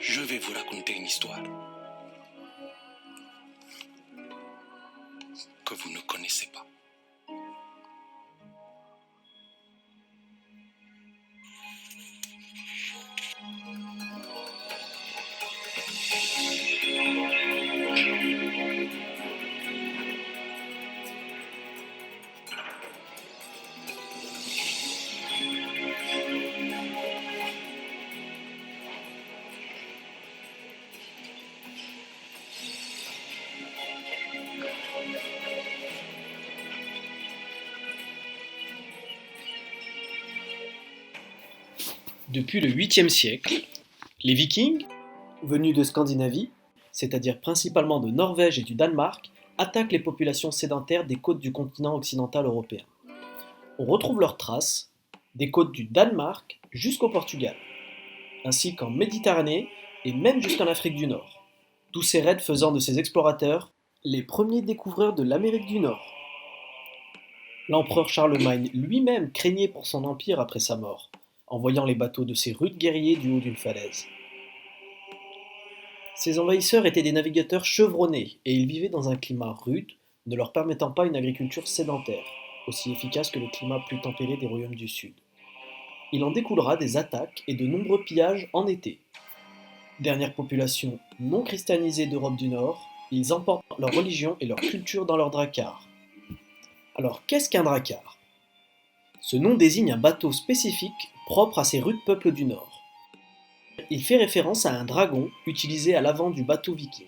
Je vais vous raconter une histoire que vous ne connaissez pas. Depuis le 8e siècle, les Vikings, venus de Scandinavie, c'est-à-dire principalement de Norvège et du Danemark, attaquent les populations sédentaires des côtes du continent occidental européen. On retrouve leurs traces des côtes du Danemark jusqu'au Portugal, ainsi qu'en Méditerranée et même jusqu'en Afrique du Nord. Tous ces raids faisant de ces explorateurs les premiers découvreurs de l'Amérique du Nord. L'empereur Charlemagne lui-même craignait pour son empire après sa mort, en voyant les bateaux de ces rudes guerriers du haut d'une falaise. Ces envahisseurs étaient des navigateurs chevronnés et ils vivaient dans un climat rude, ne leur permettant pas une agriculture sédentaire, aussi efficace que le climat plus tempéré des royaumes du Sud. Il en découlera des attaques et de nombreux pillages en été. Dernière population non christianisée d'Europe du Nord, ils emportent leur religion et leur culture dans leurs dracars. Alors qu'est-ce qu'un dracar ? Ce nom désigne un bateau spécifique propre à ces rudes peuples du Nord. Il fait référence à un dragon utilisé à l'avant du bateau viking,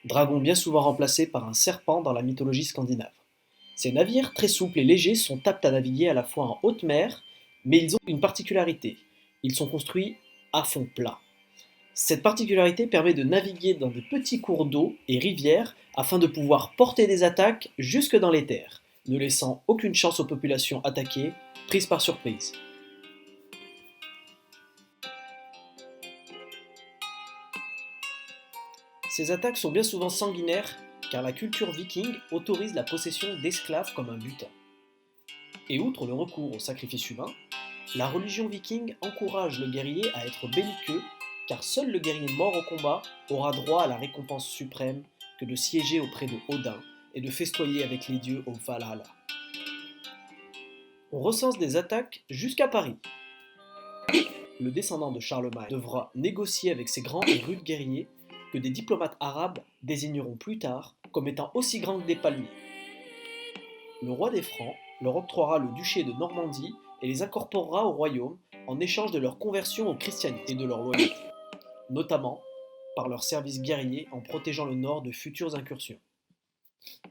dragon bien souvent remplacé par un serpent dans la mythologie scandinave. Ces navires très souples et légers sont aptes à naviguer à la fois en haute mer, mais ils ont une particularité, ils sont construits à fond plat. Cette particularité permet de naviguer dans de petits cours d'eau et rivières afin de pouvoir porter des attaques jusque dans les terres, ne laissant aucune chance aux populations attaquées, prises par surprise. Ces attaques sont bien souvent sanguinaires car la culture viking autorise la possession d'esclaves comme un butin. Et outre le recours au sacrifice humain, la religion viking encourage le guerrier à être belliqueux car seul le guerrier mort au combat aura droit à la récompense suprême que de siéger auprès de Odin et de festoyer avec les dieux au Valhalla. On recense des attaques jusqu'à Paris. Le descendant de Charlemagne devra négocier avec ces grands et rudes guerriers que des diplomates arabes désigneront plus tard comme étant aussi grands que des palmiers. Le roi des Francs leur octroiera le duché de Normandie et les incorporera au royaume en échange de leur conversion au christianisme et de leur loyauté, notamment par leur service guerrier en protégeant le nord de futures incursions.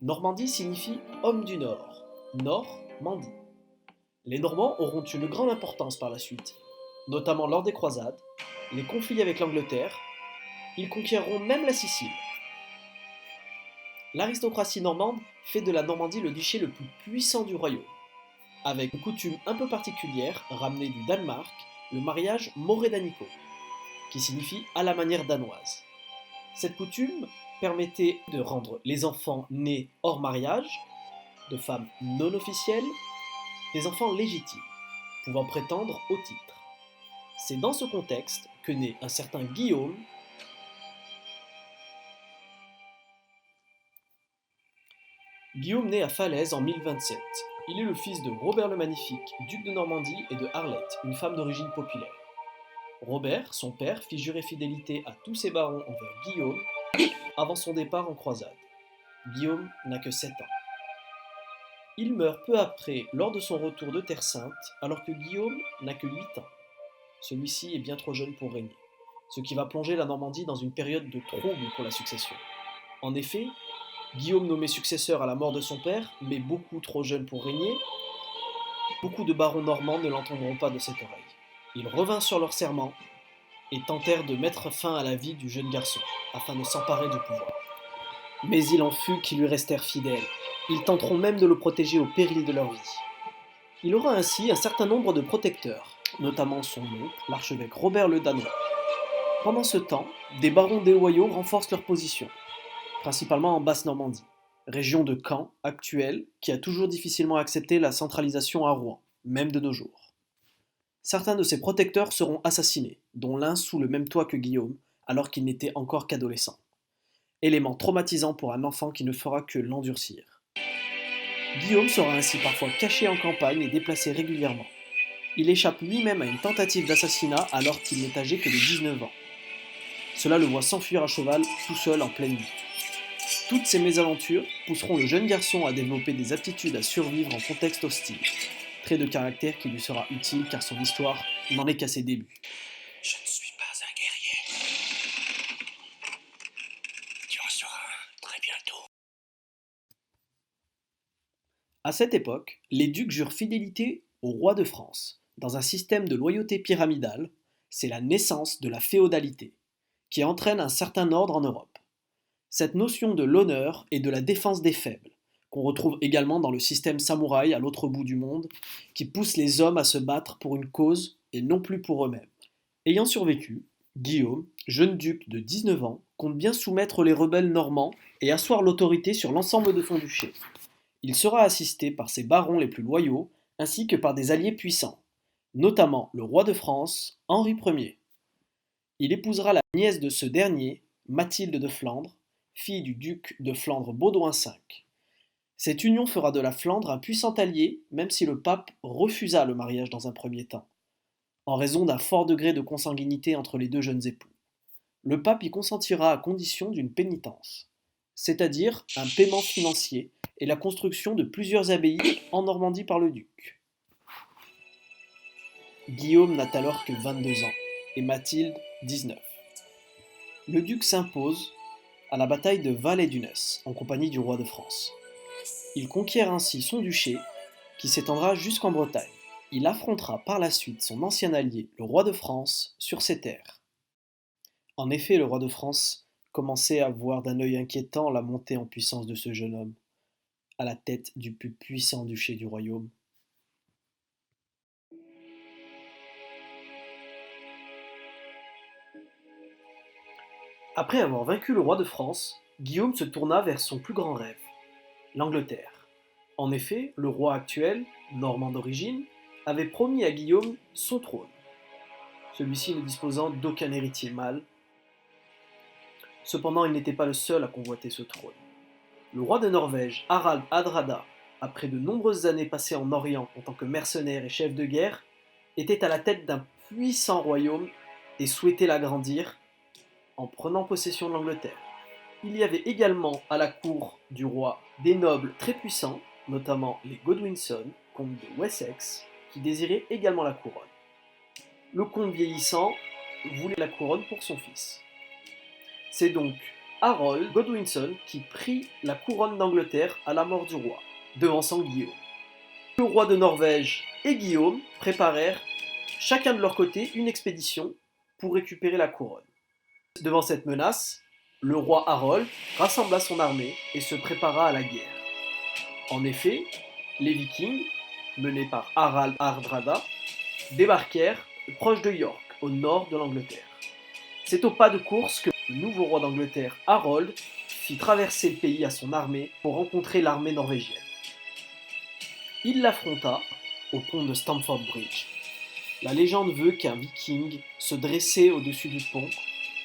Normandie signifie homme du nord, Nord-Mandie. Les Normands auront une grande importance par la suite, notamment lors des croisades, les conflits avec l'Angleterre. Ils conquerront même la Sicile. L'aristocratie normande fait de la Normandie le duché le plus puissant du royaume, avec une coutume un peu particulière ramenée du Danemark, le mariage moredanico, qui signifie à la manière danoise. Cette coutume permettait de rendre les enfants nés hors mariage, de femmes non officielles, des enfants légitimes, pouvant prétendre au titre. C'est dans ce contexte que naît un certain Guillaume. Guillaume naît à Falaise en 1027. Il est le fils de Robert le Magnifique, duc de Normandie, et de Arlette, une femme d'origine populaire. Robert, son père, fit jurer fidélité à tous ses barons envers Guillaume avant son départ en croisade. Guillaume n'a que 7 ans. Il meurt peu après lors de son retour de Terre Sainte, alors que Guillaume n'a que 8 ans. Celui-ci est bien trop jeune pour régner, ce qui va plonger la Normandie dans une période de trouble pour la succession. En effet, Guillaume nommé successeur à la mort de son père, mais beaucoup trop jeune pour régner, beaucoup de barons normands ne l'entendront pas de cette oreille. Ils revinrent sur leur serment et tentèrent de mettre fin à la vie du jeune garçon, afin de s'emparer du pouvoir. Mais il en fut qui lui restèrent fidèles. Ils tenteront même de le protéger au péril de leur vie. Il aura ainsi un certain nombre de protecteurs, notamment son oncle, l'archevêque Robert le Danois. Pendant ce temps, des barons déloyaux renforcent leur position, principalement en Basse-Normandie, région de Caen actuelle qui a toujours difficilement accepté la centralisation à Rouen, même de nos jours. Certains de ces protecteurs seront assassinés, dont l'un sous le même toit que Guillaume, alors qu'il n'était encore qu'adolescent. Élément traumatisant pour un enfant qui ne fera que l'endurcir. Guillaume sera ainsi parfois caché en campagne et déplacé régulièrement. Il échappe lui-même à une tentative d'assassinat alors qu'il n'est âgé que de 19 ans. Cela le voit s'enfuir à cheval tout seul en pleine nuit. Toutes ces mésaventures pousseront le jeune garçon à développer des aptitudes à survivre en contexte hostile, trait de caractère qui lui sera utile car son histoire n'en est qu'à ses débuts. Je ne suis pas un guerrier. Tu en seras un très bientôt. À cette époque, les ducs jurent fidélité au roi de France, dans un système de loyauté pyramidale. C'est la naissance de la féodalité, qui entraîne un certain ordre en Europe. Cette notion de l'honneur et de la défense des faibles, qu'on retrouve également dans le système samouraï à l'autre bout du monde, qui pousse les hommes à se battre pour une cause et non plus pour eux-mêmes. Ayant survécu, Guillaume, jeune duc de 19 ans, compte bien soumettre les rebelles normands et asseoir l'autorité sur l'ensemble de son duché. Il sera assisté par ses barons les plus loyaux, ainsi que par des alliés puissants, notamment le roi de France, Henri Ier. Il épousera la nièce de ce dernier, Mathilde de Flandre, fille du duc de Flandre Baudouin V. Cette union fera de la Flandre un puissant allié, même si le pape refusa le mariage dans un premier temps, en raison d'un fort degré de consanguinité entre les deux jeunes époux. Le pape y consentira à condition d'une pénitence, c'est-à-dire un paiement financier et la construction de plusieurs abbayes en Normandie par le duc. Guillaume n'a alors que 22 ans et Mathilde 19. Le duc s'impose à la bataille de Val-et-Dunès en compagnie du roi de France. Il conquiert ainsi son duché qui s'étendra jusqu'en Bretagne. Il affrontera par la suite son ancien allié, le roi de France, sur ses terres. En effet, le roi de France commençait à voir d'un œil inquiétant la montée en puissance de ce jeune homme, à la tête du plus puissant duché du royaume. Après avoir vaincu le roi de France, Guillaume se tourna vers son plus grand rêve, l'Angleterre. En effet, le roi actuel, normand d'origine, avait promis à Guillaume son trône, celui-ci ne disposant d'aucun héritier mâle. Cependant, il n'était pas le seul à convoiter ce trône. Le roi de Norvège, Harald Hardrada, après de nombreuses années passées en Orient en tant que mercenaire et chef de guerre, était à la tête d'un puissant royaume et souhaitait l'agrandir en prenant possession de l'Angleterre. Il y avait également à la cour du roi des nobles très puissants, notamment les Godwinson, comtes de Wessex, qui désiraient également la couronne. Le comte vieillissant voulait la couronne pour son fils. C'est donc Harold Godwinson qui prit la couronne d'Angleterre à la mort du roi, devançant Guillaume. Le roi de Norvège et Guillaume préparèrent chacun de leur côté une expédition pour récupérer la couronne. Devant cette menace, le roi Harold rassembla son armée et se prépara à la guerre. En effet, les Vikings, menés par Harald Hardrada, débarquèrent proche de York, au nord de l'Angleterre. C'est au pas de course que le nouveau roi d'Angleterre, Harold, fit traverser le pays à son armée pour rencontrer l'armée norvégienne. Il l'affronta au pont de Stamford Bridge. La légende veut qu'un viking se dressait au-dessus du pont,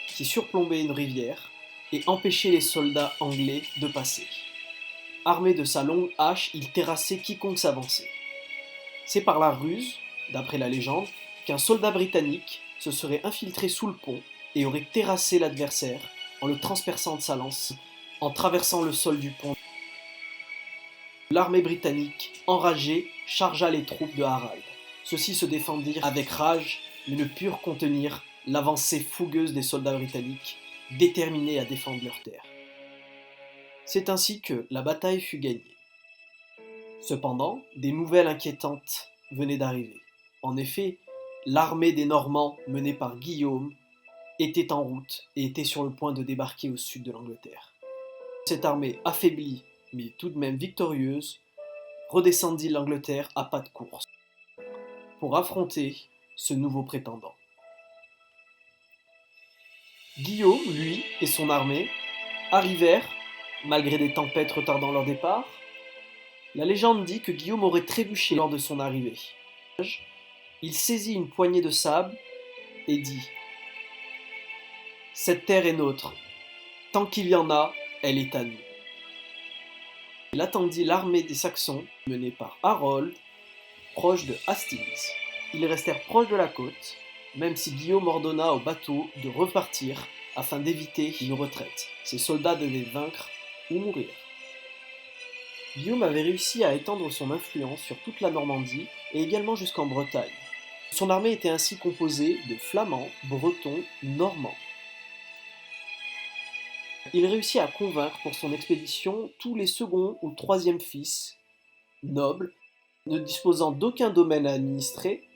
qui surplombait une rivière, et empêchait les soldats anglais de passer. Armé de sa longue hache, il terrassait quiconque s'avançait. C'est par la ruse, d'après la légende, qu'un soldat britannique se serait infiltré sous le pont et aurait terrassé l'adversaire en le transperçant de sa lance, en traversant le sol du pont. L'armée britannique, enragée, chargea les troupes de Harald. Ceux-ci se défendirent avec rage, mais ne purent contenir l'avancée fougueuse des soldats britanniques, déterminés à défendre leur terre. C'est ainsi que la bataille fut gagnée. Cependant, des nouvelles inquiétantes venaient d'arriver. En effet, l'armée des Normands, menée par Guillaume, était en route et était sur le point de débarquer au sud de l'Angleterre. Cette armée affaiblie, mais tout de même victorieuse, redescendit l'Angleterre à pas de course pour affronter ce nouveau prétendant. Guillaume, lui, et son armée arrivèrent, malgré des tempêtes retardant leur départ. La légende dit que Guillaume aurait trébuché lors de son arrivée. Il saisit une poignée de sable et dit « Cette terre est nôtre. Tant qu'il y en a, elle est à nous. Il attendit l'armée des Saxons, menée par Harold, proche de Hastings. Ils restèrent proches de la côte, même si Guillaume ordonna aux bateaux de repartir afin d'éviter une retraite. Ses soldats devaient vaincre ou mourir. Guillaume avait réussi à étendre son influence sur toute la Normandie et également jusqu'en Bretagne. Son armée était ainsi composée de Flamands, Bretons, Normands. Il réussit à convaincre pour son expédition tous les second ou troisième fils, nobles, ne disposant d'aucun domaine à administrer.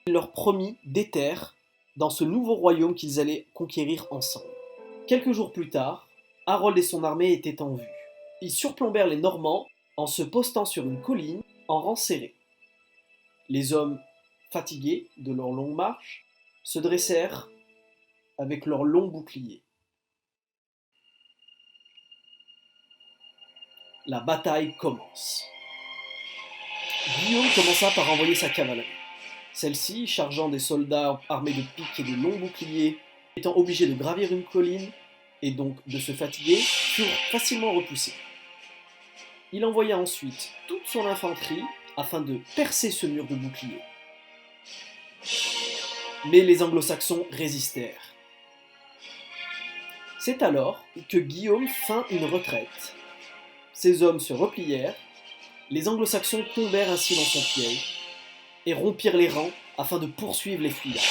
Il leur promit des terres dans ce nouveau royaume qu'ils allaient conquérir ensemble. Quelques jours plus tard, Harold et son armée étaient en vue. Ils surplombèrent les Normands en se postant sur une colline en rang serré. Les hommes, fatigués de leur longue marche, se dressèrent avec leurs longs boucliers. La bataille commence. Guillaume commença par envoyer sa cavalerie. Celle-ci, chargeant des soldats armés de piques et de longs boucliers, étant obligés de gravir une colline et donc de se fatiguer, furent facilement repoussés. Il envoya ensuite toute son infanterie afin de percer ce mur de boucliers. Mais les anglo-saxons résistèrent. C'est alors que Guillaume feint une retraite. Ses hommes se replièrent, les anglo-saxons tombèrent ainsi dans son piège et rompirent les rangs afin de poursuivre les fuyards.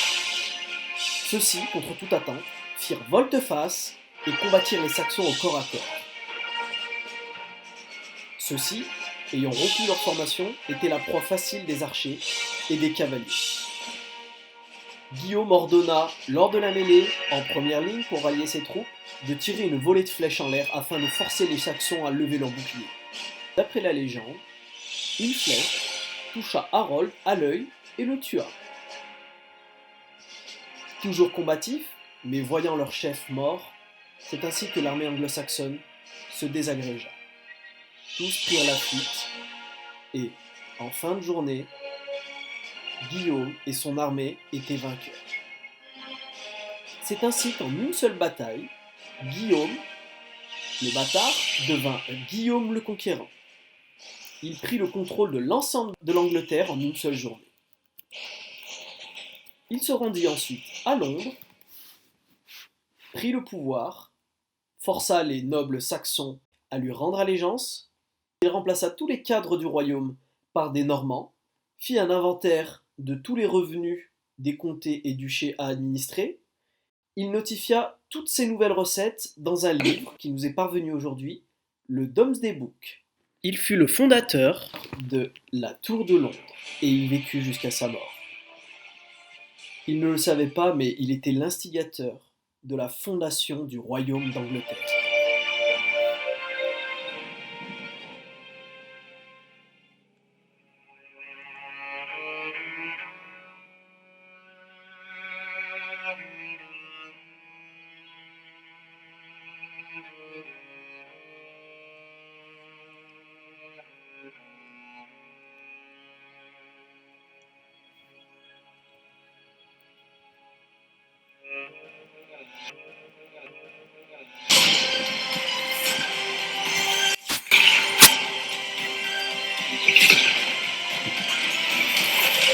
Ceux-ci, contre toute attente, firent volte-face et combattirent les Saxons au corps à corps. Ceux-ci, ayant rompu leur formation, étaient la proie facile des archers et des cavaliers. Guillaume ordonna, lors de la mêlée, en première ligne pour rallier ses troupes, de tirer une volée de flèches en l'air afin de forcer les Saxons à lever leurs boucliers. D'après la légende, une flèche toucha Harold à l'œil et le tua. Toujours combatifs, mais voyant leur chef mort, c'est ainsi que l'armée anglo-saxonne se désagrégea. Tous prirent la fuite, et, en fin de journée, Guillaume et son armée étaient vainqueurs. C'est ainsi qu'en une seule bataille, Guillaume, le bâtard, devint Guillaume le Conquérant. Il prit le contrôle de l'ensemble de l'Angleterre en une seule journée. Il se rendit ensuite à Londres, prit le pouvoir, força les nobles saxons à lui rendre allégeance, il remplaça tous les cadres du royaume par des Normands, fit un inventaire de tous les revenus des comtés et duchés à administrer, il notifia toutes ces nouvelles recettes dans un livre qui nous est parvenu aujourd'hui, le Domesday Book. Il fut le fondateur de la Tour de Londres et y vécut jusqu'à sa mort. Il ne le savait pas, mais il était l'instigateur de la fondation du royaume d'Angleterre.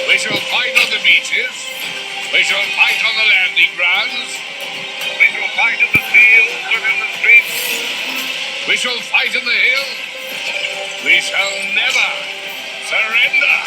We shall fight on the beaches. We shall fight on the landing grounds. We shall fight in the fields and in the streets. We shall fight in the hills. We shall never surrender.